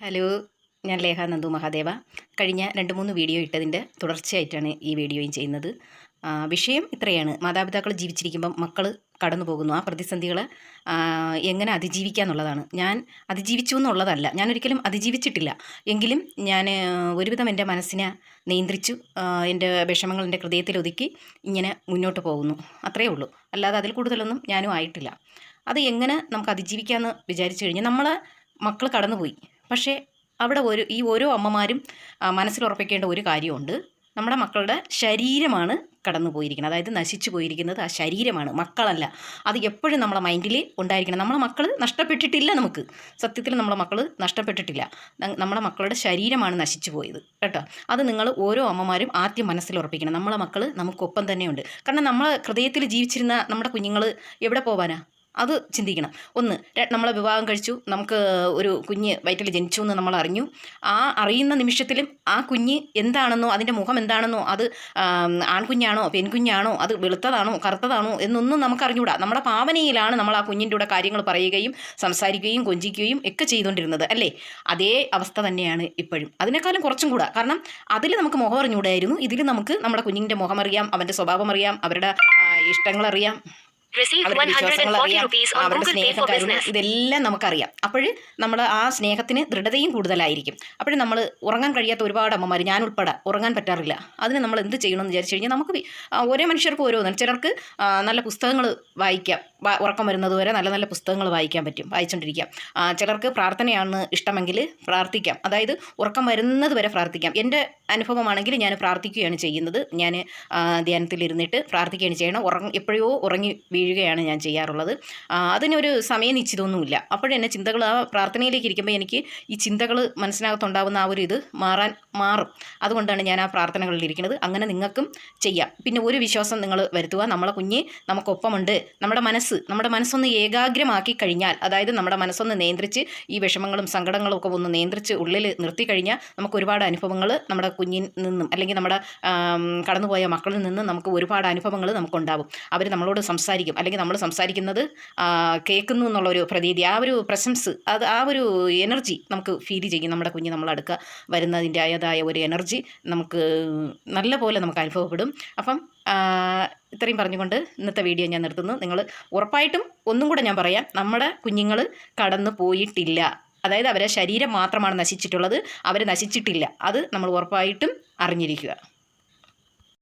Hello, ഞാൻ ലേഖ നന്ദു മഹാദേവ. കഴിഞ്ഞ 2-3 video ഇട്ടതിൻ്റെ തുടർച്ചയായിട്ടാണ് ഈ വീഡിയോയും ചെയ്യുന്നത്. വിഷയം ഇത്രയാണ്: മാതാപിതാക്കൾ ജീവിച്ചിരിക്കുമ്പം മക്കൾ കടന്നു പോകുന്നു. ആ പ്രതിസന്ധികളെ എങ്ങനെ അതിജീവിക്കുക എന്നുള്ളതാണ്. ഞാൻ അതിജീവിച്ചു എന്നുള്ളതല്ല, ഞാനൊരിക്കലും അതിജീവിച്ചിട്ടില്ല. എങ്കിലും ഞാൻ ഒരുവിധം എൻ്റെ മനസ്സിനെ നിയന്ത്രിച്ചു, എൻ്റെ വിഷമങ്ങൾ എൻ്റെ ഹൃദയത്തിലൊതുക്കി ഇങ്ങനെ മുന്നോട്ട് പോകുന്നു. അത്രയേ ഉള്ളൂ. അല്ലാതെ അതിൽ കൂടുതലൊന്നും ഞാനും ആയിട്ടില്ല. അത് എങ്ങനെ നമുക്ക് അതിജീവിക്കാമെന്ന് വിചാരിച്ചു കഴിഞ്ഞാൽ, നമ്മളെ മക്കൾ കടന്നുപോയി. പക്ഷേ അവിടെ ഓരോ അമ്മമാരും മനസ്സിലുറപ്പിക്കേണ്ട ഒരു കാര്യമുണ്ട്: നമ്മുടെ മക്കളുടെ ശരീരമാണ് കടന്നു പോയിരിക്കുന്നത്, അതായത് നശിച്ചു പോയിരിക്കുന്നത് ആ ശരീരമാണ്, മക്കളല്ല. അത് എപ്പോഴും നമ്മളെ മൈൻഡിൽ ഉണ്ടായിരിക്കണം. നമ്മളെ മക്കൾ നഷ്ടപ്പെട്ടിട്ടില്ല. നമുക്ക് സത്യത്തിൽ നമ്മളെ മക്കൾ നഷ്ടപ്പെട്ടിട്ടില്ല. നമ്മളെ മക്കളുടെ ശരീരമാണ് നശിച്ചു പോയത് കേട്ടോ. അത് നിങ്ങൾ ഓരോ അമ്മമാരും ആദ്യം മനസ്സിലുറപ്പിക്കണം. നമ്മളെ മക്കൾ നമുക്കൊപ്പം തന്നെയുണ്ട്. കാരണം നമ്മളെ ഹൃദയത്തിൽ ജീവിച്ചിരുന്ന നമ്മുടെ കുഞ്ഞുങ്ങൾ എവിടെ പോവാനാ? അത് ചിന്തിക്കണം. നമ്മളെ വിവാഹം കഴിച്ചു, നമുക്ക് ഒരു കുഞ്ഞ് വയറ്റിൽ ജനിച്ചു എന്ന് നമ്മൾ അറിഞ്ഞു. ആ അറിയുന്ന നിമിഷത്തിലും ആ കുഞ്ഞ് എന്താണെന്നോ, അതിൻ്റെ മുഖം എന്താണെന്നോ, അത് ആൺകുഞ്ഞാണോ പെൺകുഞ്ഞാണോ, അത് വെളുത്തതാണോ കറുത്തതാണോ എന്നൊന്നും നമുക്ക് അറിഞ്ഞുകൂടാ. നമ്മുടെ ഭാവനയിലാണ് നമ്മൾ ആ കുഞ്ഞിൻ്റെ കൂടെ കാര്യങ്ങൾ പറയുകയും സംസാരിക്കുകയും കൊഞ്ചിക്കുകയും ഒക്കെ ചെയ്തുകൊണ്ടിരുന്നത്, അല്ലേ? അതേ അവസ്ഥ തന്നെയാണ് ഇപ്പോഴും, അതിനേക്കാളും കുറച്ചും കൂടെ. കാരണം അതിൽ നമുക്ക് മുഖം അറിഞ്ഞുകൂടായിരുന്നു. ഇതിൽ നമുക്ക് നമ്മുടെ കുഞ്ഞിൻ്റെ മുഖം അറിയാം, അവൻ്റെ സ്വഭാവം അറിയാം, അവരുടെ ഇഷ്ടങ്ങളറിയാം, അവരുടെ വിശ്വാസങ്ങൾ അറിയാം, അവരുടെ സ്നേഹം, കരുണ, ഇതെല്ലാം നമുക്കറിയാം. അപ്പോൾ നമ്മൾ ആ സ്നേഹത്തിന് ദൃഢതയും കൂടുതലായിരിക്കും. അപ്പോൾ നമ്മൾ ഉറങ്ങാൻ കഴിയാത്ത ഒരുപാട് അമ്മമാർ, ഞാൻ ഉൾപ്പെടെ ഉറങ്ങാൻ പറ്റാറില്ല. അതിന് നമ്മൾ എന്ത് ചെയ്യണമെന്ന് വിചാരിച്ചു കഴിഞ്ഞാൽ, നമുക്ക് ഓരോ മനുഷ്യർക്കും ഓരോന്നാണ്. ചിലർക്ക് നല്ല പുസ്തകങ്ങൾ വായിക്കാം, ഉറക്കം വരുന്നത് വരെ നല്ല നല്ല പുസ്തകങ്ങൾ വായിക്കാൻ പറ്റും, വായിച്ചുകൊണ്ടിരിക്കാം. ചിലർക്ക് പ്രാർത്ഥനയാണ് ഇഷ്ടമെങ്കിൽ പ്രാർത്ഥിക്കാം, അതായത് ഉറക്കം വരുന്നത് വരെ പ്രാർത്ഥിക്കാം. എൻ്റെ അനുഭവമാണെങ്കിൽ ഞാൻ പ്രാർത്ഥിക്കുകയാണ് ചെയ്യുന്നത്. ഞാൻ ധ്യാനത്തിലിരുന്നിട്ട് പ്രാർത്ഥിക്കുകയാണ് ചെയ്യണം. എപ്പോഴോ ഉറങ്ങി വീഴുകയാണ് ഞാൻ ചെയ്യാറുള്ളത്. അതിനൊരു സമയം നിശ്ചിതമൊന്നുമില്ല. അപ്പോഴെന്നെ ചിന്തകൾ, ആ പ്രാർത്ഥനയിലേക്ക് ഇരിക്കുമ്പോൾ എനിക്ക് ഈ ചിന്തകൾ മനസ്സിനകത്തുണ്ടാകുന്ന ആ ഒരു ഇത് മാറും. അതുകൊണ്ടാണ് ഞാൻ ആ പ്രാർത്ഥനകളിൽ ഇരിക്കുന്നത്. അങ്ങനെ നിങ്ങൾക്കും ചെയ്യാം. പിന്നെ ഒരു വിശ്വാസം നിങ്ങൾ വരുത്തുക: നമ്മളെ കുഞ്ഞ് നമുക്കൊപ്പമുണ്ട്. നമ്മുടെ മനസ്സൊന്ന് ഏകാഗ്രമാക്കി കഴിഞ്ഞാൽ, അതായത് നമ്മുടെ മനസ്സൊന്ന് നിയന്ത്രിച്ച് ഈ വിഷമങ്ങളും സങ്കടങ്ങളും ഒക്കെ ഒന്ന് നിയന്ത്രിച്ച് ഉള്ളിൽ നിർത്തി കഴിഞ്ഞാൽ, നമുക്ക് ഒരുപാട് അനുഭവങ്ങൾ നമ്മുടെ കുഞ്ഞിൽ നിന്നും, അല്ലെങ്കിൽ നമ്മുടെ കടന്നുപോയ മക്കളിൽ നിന്നും നമുക്ക് ഒരുപാട് അനുഭവങ്ങൾ നമുക്കുണ്ടാവും. അവർ നമ്മളോട് സംസാരിക്കും, അല്ലെങ്കിൽ നമ്മൾ സംസാരിക്കുന്നത് കേൾക്കുന്നു എന്നുള്ളൊരു പ്രതീതി, ആ ഒരു പ്രസൻസ്, ആ ഒരു എനർജി നമുക്ക് ഫീൽ ചെയ്യും. നമ്മുടെ കുഞ്ഞ് നമ്മളടുക്ക വരുന്നതിൻ്റെതായ ഒരു എനർജി നമുക്ക് നല്ല പോലെ നമുക്ക് അനുഭവപ്പെടും. അപ്പം ഇത്രയും പറഞ്ഞുകൊണ്ട് ഇന്നത്തെ വീഡിയോ ഞാൻ നിർത്തുന്നു. നിങ്ങൾ ഉറപ്പായിട്ടും ഒന്നും കൂടെ ഞാൻ പറയാം: നമ്മുടെ കുഞ്ഞുങ്ങൾ കടന്നു പോയിട്ടില്ല. അതായത് അവരെ ശരീരം മാത്രമാണ് നശിച്ചിട്ടുള്ളത്, അവർ നശിച്ചിട്ടില്ല. അത് നമ്മൾ ഉറപ്പായിട്ടും അറിഞ്ഞിരിക്കുക.